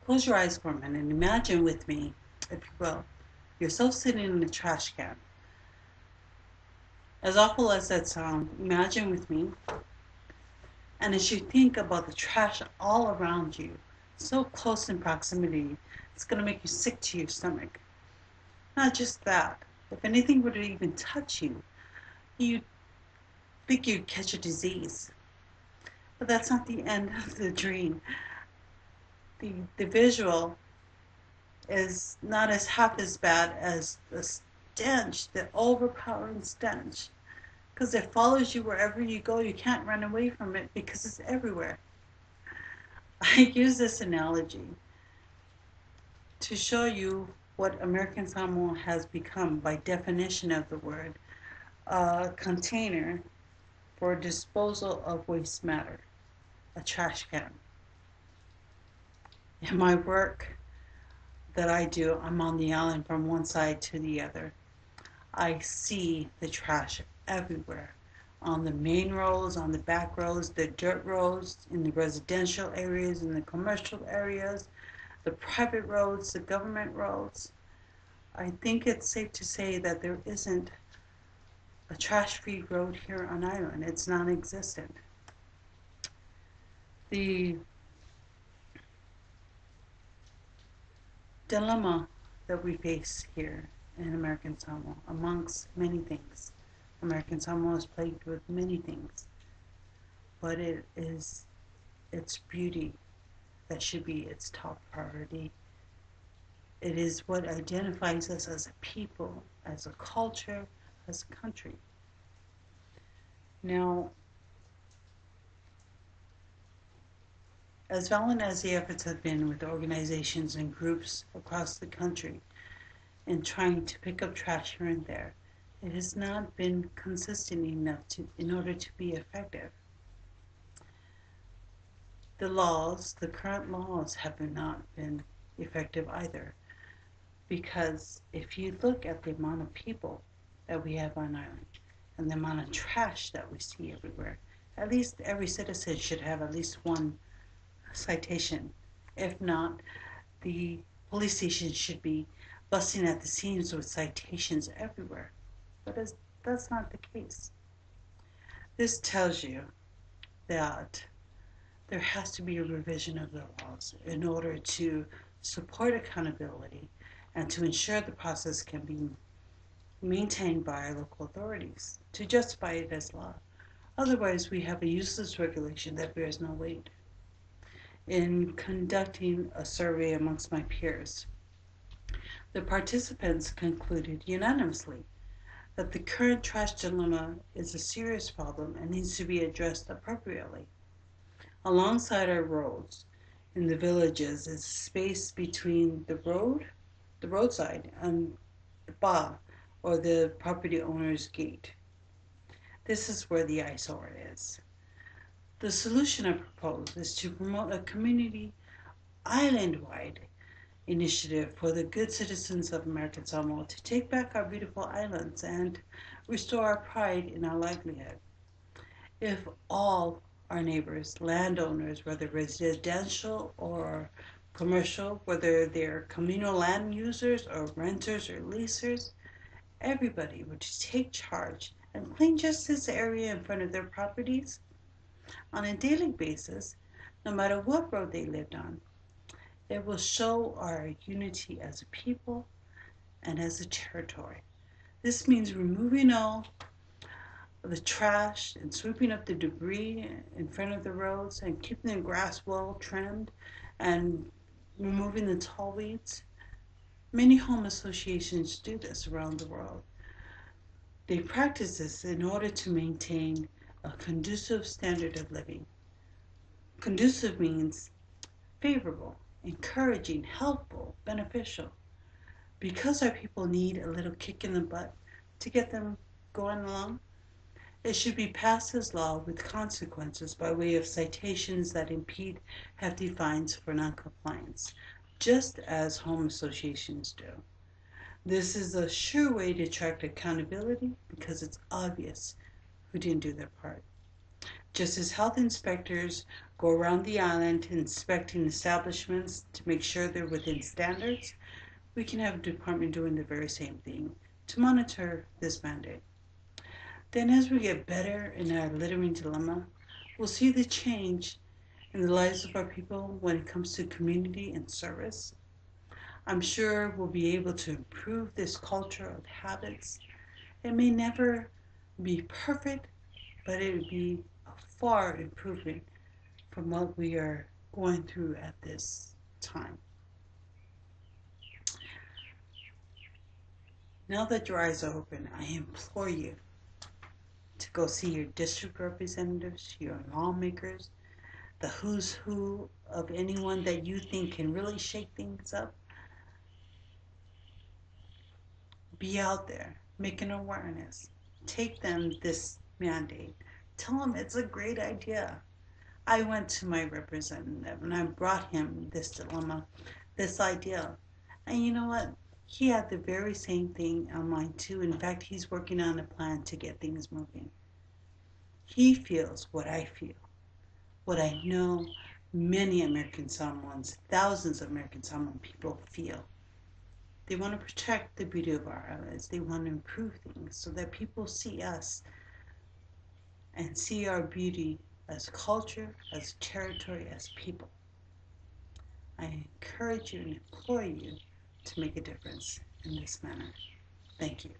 Close your eyes for a minute and imagine with me, if you will, yourself sitting in a trash can. As awful as that sounds, imagine with me, and as you think about the trash all around you, so close in proximity, it's going to make you sick to your stomach. Not just that, if anything were to even touch you, you'd think you'd catch a disease. But that's not the end of the dream. The visual is not as half as bad as the stench, the overpowering stench, because it follows you wherever you go. You can't run away from it because it's everywhere. I use this analogy to show you what American Samoa has become by definition of the word, a container for disposal of waste matter, a trash can. In my work that I do, I'm on the island from one side to the other. I see the trash everywhere, on the main roads, on the back roads, the dirt roads, in the residential areas, in the commercial areas, the private roads, the government roads. I think it's safe to say that there isn't a trash-free road here on island. It's non-existent. The dilemma that we face here in American Samoa, amongst many things. American Samoa is plagued with many things, but it is its beauty that should be its top priority. It is what identifies us as a people, as a culture, as a country. Now, as valiant as the efforts have been with organizations and groups across the country in trying to pick up trash here and there, it has not been consistent enough in order to be effective. The current laws have not been effective either. Because if you look at the amount of people that we have on island and the amount of trash that we see everywhere, at least every citizen should have at least one citation. If not, the police station should be busting at the seams with citations everywhere. But that's not the case. This tells you that there has to be a revision of the laws in order to support accountability and to ensure the process can be maintained by our local authorities to justify it as law. Otherwise, we have a useless regulation that bears no weight. In conducting a survey amongst my peers, the participants concluded unanimously that the current trash dilemma is a serious problem and needs to be addressed appropriately. Alongside our roads in the villages is space between the roadside, and the ba, or the property owner's gate. This is where the eyesore is. The solution I propose is to promote a community island-wide initiative for the good citizens of American Samoa to take back our beautiful islands and restore our pride in our livelihood. If all our neighbors, landowners, whether residential or commercial, whether they're communal land users or renters or leasers, everybody were to take charge and clean just this area in front of their properties on a daily basis, no matter what road they lived on. It will show our unity as a people and as a territory. This means removing all the trash and sweeping up the debris in front of the roads and keeping the grass well trimmed and removing the tall weeds. Many home associations do this around the world. They practice this in order to maintain a conducive standard of living. Conducive means favorable, encouraging, helpful, beneficial. Because our people need a little kick in the butt to get them going along, it should be passed as law with consequences by way of citations that impede hefty fines for noncompliance, just as home associations do. This is a sure way to attract accountability because it's obvious who didn't do their part. Just as health inspectors go around the island inspecting establishments to make sure they're within standards, we can have a department doing the very same thing to monitor this mandate. Then, as we get better in our littering dilemma, we'll see the change in the lives of our people when it comes to community and service. I'm sure we'll be able to improve this culture of habits. It may never be perfect, but it would be a far improvement from what we are going through at this time. Now that your eyes are open, I implore you to go see your district representatives, your lawmakers, the who's who of anyone that you think can really shake things up. Be out there, make an awareness. Take them this mandate. Tell them it's a great idea. I went to my representative and I brought him this dilemma, this idea. And you know what? He had the very same thing on mind too. In fact, he's working on a plan to get things moving. He feels what I feel, what I know many American Samoans, thousands of American Samoan people feel. They want to protect the beauty of our islands. They want to improve things so that people see us and see our beauty as culture, as territory, as people. I encourage you and implore you to make a difference in this manner. Thank you.